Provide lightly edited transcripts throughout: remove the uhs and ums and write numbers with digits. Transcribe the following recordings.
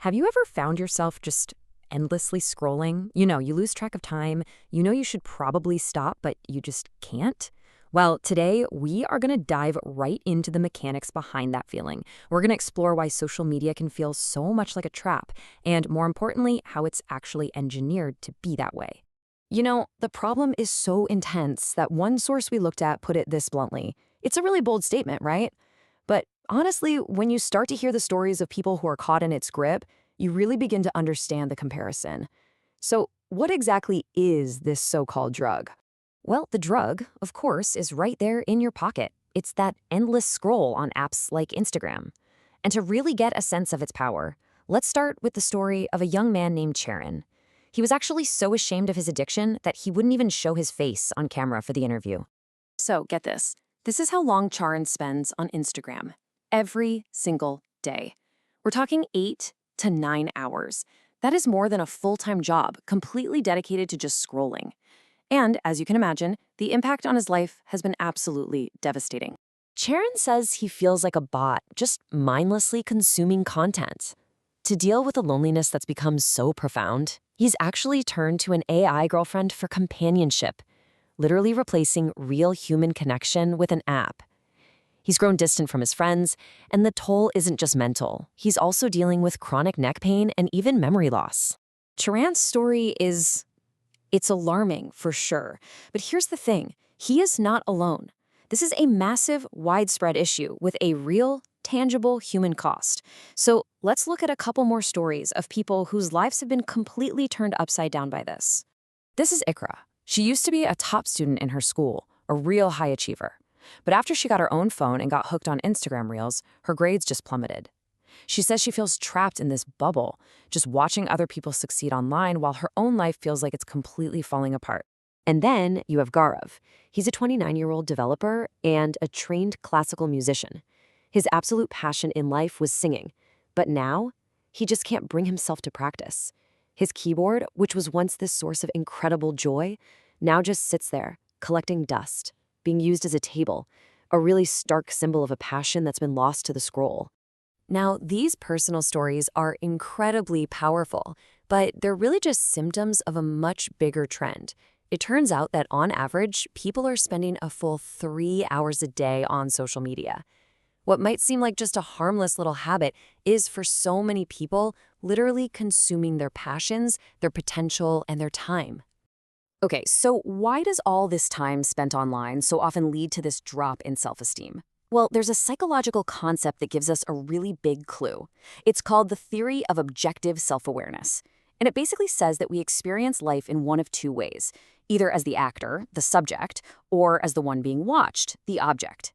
Have you ever found yourself just endlessly scrolling? You lose track of time. You know you should probably stop, but you just can't? Well, today we are going to dive right into the mechanics behind that feeling. We're going to explore why social media can feel so much like a trap, and more importantly, how it's actually engineered to be that way. The problem is so intense that one source we looked at put it this bluntly. It's a really bold statement, right? But honestly, when you start to hear the stories of people who are caught in its grip, you really begin to understand the comparison. So, what exactly is this so-called drug? Well, the drug, of course, is right there in your pocket. It's that endless scroll on apps like Instagram. And to really get a sense of its power, let's start with the story of a young man named Charon. He was actually so ashamed of his addiction that he wouldn't even show his face on camera for the interview. So, get this. This is how long Charon spends on Instagram. Every single day. We're talking 8 to 9 hours. That is more than a full-time job, completely dedicated to just scrolling. And, as you can imagine, the impact on his life has been absolutely devastating. Charon says he feels like a bot, just mindlessly consuming content. To deal with the loneliness that's become so profound, he's actually turned to an AI girlfriend for companionship, literally replacing real human connection with an app. He's grown distant from his friends, and the toll isn't just mental. He's also dealing with chronic neck pain and even memory loss. Charon's story it's alarming for sure. But here's the thing, he is not alone. This is a massive, widespread issue with a real, tangible human cost. So let's look at a couple more stories of people whose lives have been completely turned upside down by this. This is Ikra. She used to be a top student in her school, a real high achiever. But after she got her own phone and got hooked on Instagram Reels, her grades just plummeted. She says she feels trapped in this bubble, just watching other people succeed online while her own life feels like it's completely falling apart. And then you have Gaurav. He's a 29-year-old developer and a trained classical musician. His absolute passion in life was singing, but now he just can't bring himself to practice. His keyboard, which was once this source of incredible joy, now just sits there, collecting dust, being used as a table, a really stark symbol of a passion that's been lost to the scroll. Now, these personal stories are incredibly powerful, but they're really just symptoms of a much bigger trend. It turns out that on average, people are spending a full 3 hours a day on social media. What might seem like just a harmless little habit is, for so many people, literally consuming their passions, their potential, and their time. Okay, so why does all this time spent online so often lead to this drop in self-esteem? Well, there's a psychological concept that gives us a really big clue. It's called the theory of objective self-awareness. And it basically says that we experience life in one of two ways, either as the actor, the subject, or as the one being watched, the object.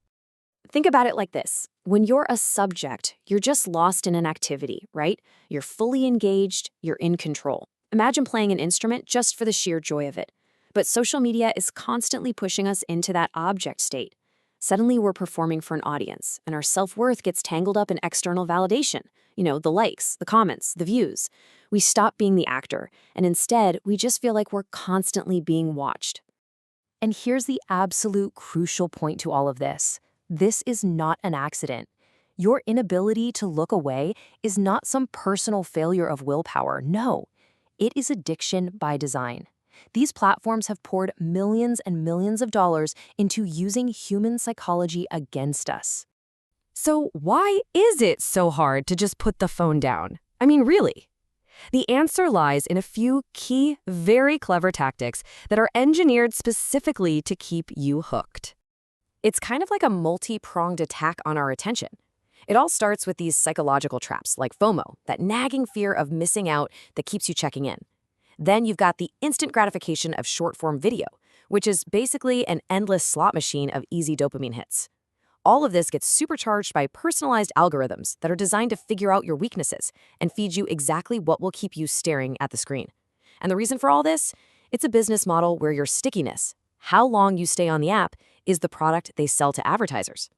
Think about it like this. When you're a subject, you're just lost in an activity, right? You're fully engaged, you're in control. Imagine playing an instrument just for the sheer joy of it. But social media is constantly pushing us into that object state. Suddenly we're performing for an audience, and our self-worth gets tangled up in external validation. The likes, the comments, the views. We stop being the actor, and instead, we just feel like we're constantly being watched. And here's the absolute crucial point to all of this. This is not an accident. Your inability to look away is not some personal failure of willpower. No, it is addiction by design. These platforms have poured millions and millions of dollars into using human psychology against us. So why is it so hard to just put the phone down? I mean, really? The answer lies in a few key, very clever tactics that are engineered specifically to keep you hooked. It's kind of like a multi-pronged attack on our attention. It all starts with these psychological traps like FOMO, that nagging fear of missing out that keeps you checking in. Then you've got the instant gratification of short-form video, which is basically an endless slot machine of easy dopamine hits. All of this gets supercharged by personalized algorithms that are designed to figure out your weaknesses and feed you exactly what will keep you staring at the screen. And the reason for all this? It's a business model where your stickiness, how long you stay on the app, is the product they sell to advertisers.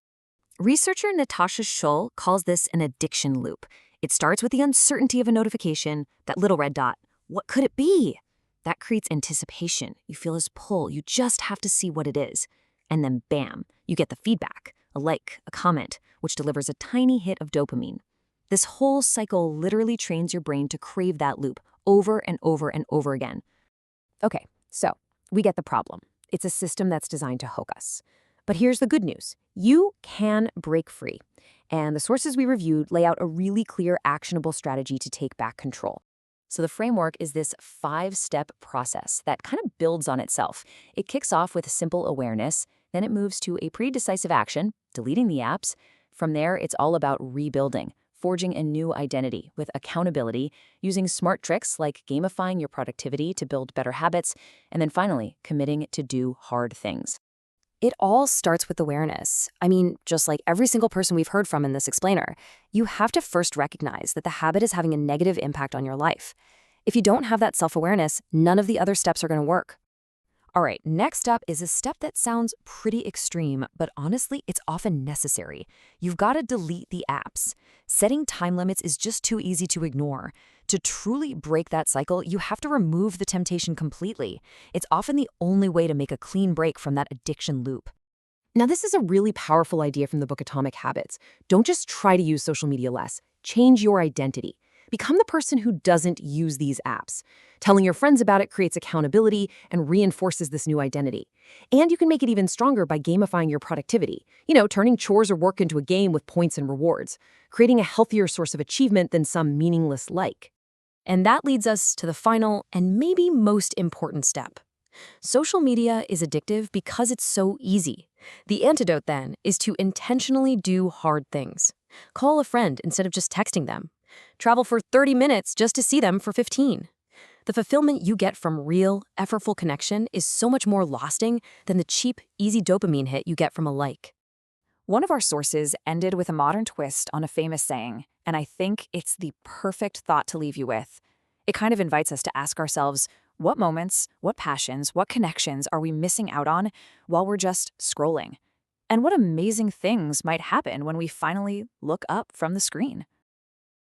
Researcher Natasha Schull calls this an addiction loop. It starts with the uncertainty of a notification, that little red dot. What could it be? That creates anticipation. You feel this pull. You just have to see what it is. And then bam, you get the feedback, a like, a comment, which delivers a tiny hit of dopamine. This whole cycle literally trains your brain to crave that loop over and over and over again. Okay, so we get the problem. It's a system that's designed to hook us. But here's the good news. You can break free. And the sources we reviewed lay out a really clear, actionable strategy to take back control. So the framework is this 5-step process that kind of builds on itself. It kicks off with simple awareness, then it moves to a pretty decisive action, deleting the apps. From there, it's all about rebuilding, forging a new identity with accountability, using smart tricks like gamifying your productivity to build better habits, and then finally, committing to do hard things. It all starts with awareness. I mean, just like every single person we've heard from in this explainer, you have to first recognize that the habit is having a negative impact on your life. If you don't have that self-awareness, none of the other steps are going to work. All right, next up is a step that sounds pretty extreme, but honestly, it's often necessary. You've got to delete the apps. Setting time limits is just too easy to ignore. To truly break that cycle, you have to remove the temptation completely. It's often the only way to make a clean break from that addiction loop. Now, this is a really powerful idea from the book Atomic Habits. Don't just try to use social media less. Change your identity. Become the person who doesn't use these apps. Telling your friends about it creates accountability and reinforces this new identity. And you can make it even stronger by gamifying your productivity. Turning chores or work into a game with points and rewards. Creating a healthier source of achievement than some meaningless like. And that leads us to the final and maybe most important step. Social media is addictive because it's so easy. The antidote, then, is to intentionally do hard things. Call a friend instead of just texting them. Travel for 30 minutes just to see them for 15. The fulfillment you get from real, effortful connection is so much more lasting than the cheap, easy dopamine hit you get from a like. One of our sources ended with a modern twist on a famous saying, and I think it's the perfect thought to leave you with. It kind of invites us to ask ourselves, what moments, what passions, what connections are we missing out on while we're just scrolling? And what amazing things might happen when we finally look up from the screen?